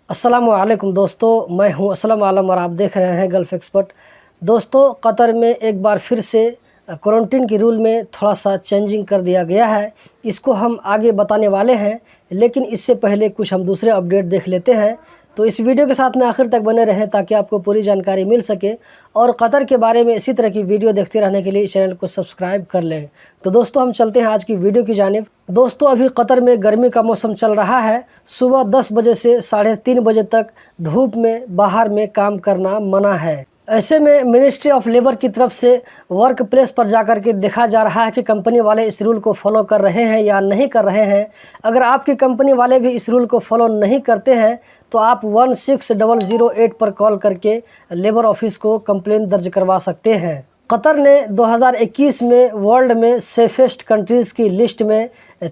अस्सलाम वालेकुम दोस्तों, मैं हूं असलम आलम और आप देख रहे हैं गल्फ़ एक्सपर्ट। दोस्तों, कतर में एक बार फिर से क्वारंटीन की रूल में थोड़ा सा चेंजिंग कर दिया गया है। इसको हम आगे बताने वाले हैं, लेकिन इससे पहले कुछ हम दूसरे अपडेट देख लेते हैं। तो इस वीडियो के साथ में आखिर तक बने रहें ताकि आपको पूरी जानकारी मिल सके, और कतर के बारे में इसी तरह की वीडियो देखते रहने के लिए चैनल को सब्सक्राइब कर लें। तो दोस्तों, हम चलते हैं आज की वीडियो की जानिब। दोस्तों, अभी कतर में गर्मी का मौसम चल रहा है। सुबह 10 बजे से 3:30 बजे तक धूप में बाहर में काम करना मना है। ऐसे में मिनिस्ट्री ऑफ लेबर की तरफ से वर्क प्लेस पर जाकर के देखा जा रहा है कि कंपनी वाले इस रूल को फॉलो कर रहे हैं या नहीं कर रहे हैं। अगर आपकी कंपनी वाले भी इस रूल को फॉलो नहीं करते हैं तो आप 16008 पर कॉल करके लेबर ऑफिस को कंप्लेंट दर्ज करवा सकते हैं। कतर ने 2021 में वर्ल्ड में सेफेस्ट कंट्रीज़ की लिस्ट में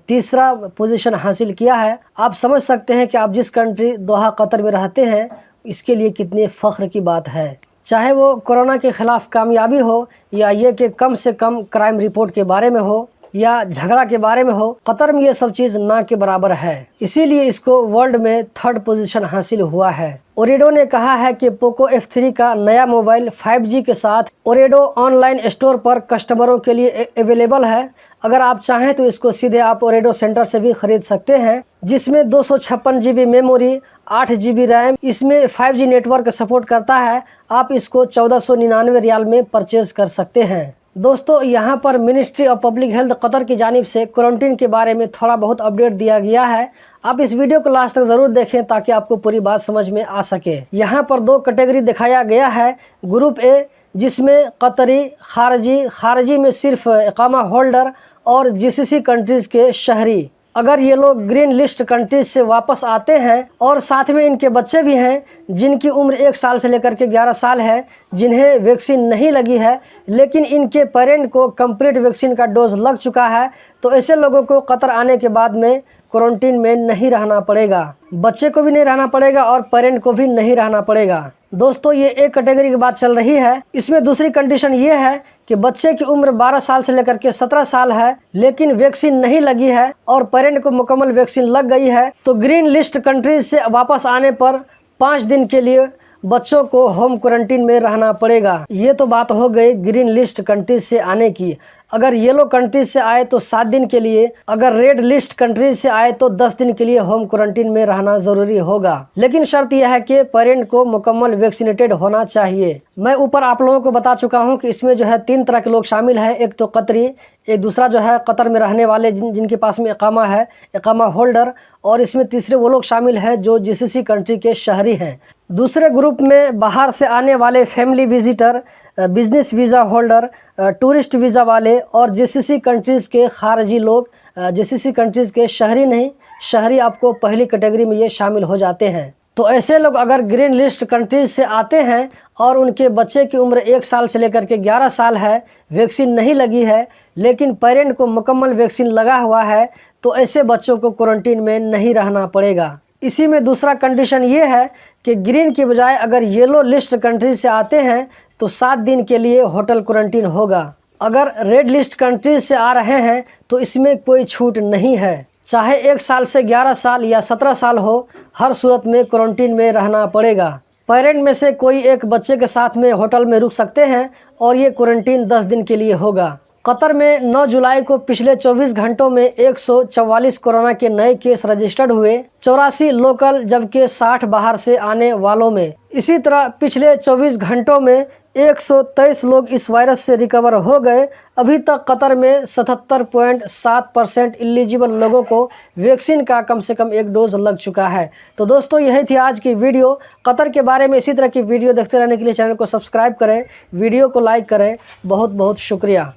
तीसरा पोजीशन हासिल किया है। आप समझ सकते हैं कि आप जिस कंट्री दोहा कतर में रहते हैं, इसके लिए कितनी फ़ख्र की बात है। चाहे वो कोरोना के ख़िलाफ़ कामयाबी हो, या ये कि कम से कम क्राइम रिपोर्ट के बारे में हो, या झगड़ा के बारे में हो, कतर में ये सब चीज़ ना के बराबर है। इसीलिए इसको वर्ल्ड में 3rd पोजीशन हासिल हुआ है। ओरेडो ने कहा है कि पोको F3 का नया मोबाइल 5G के साथ ओरेडो ऑनलाइन स्टोर पर कस्टमरों के लिए अवेलेबल है। अगर आप चाहें तो इसको सीधे आप ओरेडो सेंटर से भी खरीद सकते हैं, जिसमें 256 GB मेमोरी, 8 GB रैम, इसमें 5G नेटवर्क सपोर्ट करता है। आप इसको 1499 रियाल में परचेज कर सकते हैं। दोस्तों, यहाँ पर ministry of public health Qatar की जानिब से क्वारंटीन के बारे में थोड़ा बहुत अपडेट दिया गया है। आप इस वीडियो को लास्ट तक ज़रूर देखें ताकि आपको पूरी बात समझ में आ सके। यहाँ पर 2 कैटेगरी दिखाया गया है। ग्रुप ए, जिसमें कतरी, खारजी में सिर्फ इकामा होल्डर और जीसीसी कंट्रीज़ के शहरी। अगर ये लोग ग्रीन लिस्ट कंट्रीज से वापस आते हैं और साथ में इनके बच्चे भी हैं जिनकी उम्र 1 साल से लेकर के 11 साल है, जिन्हें वैक्सीन नहीं लगी है, लेकिन इनके पेरेंट को कंप्लीट वैक्सीन का डोज लग चुका है, तो ऐसे लोगों को कतर आने के बाद में क्वारंटीन में नहीं रहना पड़ेगा। बच्चे को भी नहीं रहना पड़ेगा और पेरेंट को भी नहीं रहना पड़ेगा। दोस्तों, ये एक कैटेगरी की बात चल रही है। इसमें दूसरी कंडीशन ये है कि बच्चे की उम्र 12 साल से लेकर के 17 साल है, लेकिन वैक्सीन नहीं लगी है और पेरेंट को मुकम्मल वैक्सीन लग गई है, तो ग्रीन लिस्ट कंट्रीज से वापस आने पर 5 दिन के लिए बच्चों को होम क्वारंटीन में रहना पड़ेगा। ये तो बात हो गई ग्रीन लिस्ट कंट्रीज से आने की। अगर येलो कंट्रीज से आए तो 7 दिन के लिए, अगर रेड लिस्ट कंट्रीज से आए तो 10 दिन के लिए होम क्वारंटीन में रहना जरूरी होगा। लेकिन शर्त यह है कि पेरेंट को मुकम्मल वैक्सीनेटेड होना चाहिए। मैं ऊपर आप लोगों को बता चुका हूं कि इसमें जो है 3 तरह के लोग शामिल हैं। एक तो कतरी, एक दूसरा जो है कतर में रहने वाले जिनके पास में इकामा है, इकामा होल्डर, और इसमें तीसरे वो लोग शामिल हैं जो जीसीसी कंट्री के शहरी हैं। दूसरे ग्रुप में बाहर से आने वाले family visitor, business visa holder, tourist visa वाले और जीसीसी कंट्रीज़ के खारजी लोग। जीसीसी कंट्रीज़ के शहरी नहीं, शहरी आपको पहली कैटेगरी में ये शामिल हो जाते हैं। तो ऐसे लोग अगर ग्रीन लिस्ट कंट्रीज से आते हैं और उनके बच्चे की उम्र 1 साल से लेकर के 11 साल है, वैक्सीन नहीं लगी है, लेकिन पेरेंट को मुकम्मल वैक्सीन लगा हुआ है, तो ऐसे बच्चों को क्वारंटीन में नहीं रहना पड़ेगा। इसी में दूसरा कंडीशन ये है कि ग्रीन की बजाय अगर येलो लिस्ट कंट्रीज से आते हैं तो 7 दिन के लिए होटल क्वारंटीन होगा। अगर रेड लिस्ट कंट्रीज से आ रहे हैं तो इसमें कोई छूट नहीं है। चाहे 1 साल से 11 साल या 17 साल हो, हर सूरत में क्वारंटीन में रहना पड़ेगा। पेरेंट में से कोई एक बच्चे के साथ में होटल में रुक सकते हैं और ये क्वारंटीन 10 दिन के लिए होगा। कतर में 9 जुलाई को पिछले 24 घंटों में 144 कोरोना के नए केस रजिस्टर्ड हुए, 84 लोकल जबकि 60 बाहर से आने वालों में। इसी तरह पिछले 24 घंटों में 123 लोग इस वायरस से रिकवर हो गए। अभी तक कतर में 77.7% एलिजिबल लोगों को वैक्सीन का कम से कम 1 डोज लग चुका है। तो दोस्तों, यही थी आज की वीडियो। कतर के बारे में इसी तरह की वीडियो देखते रहने के लिए चैनल को सब्सक्राइब करें, वीडियो को लाइक करें। बहुत बहुत शुक्रिया।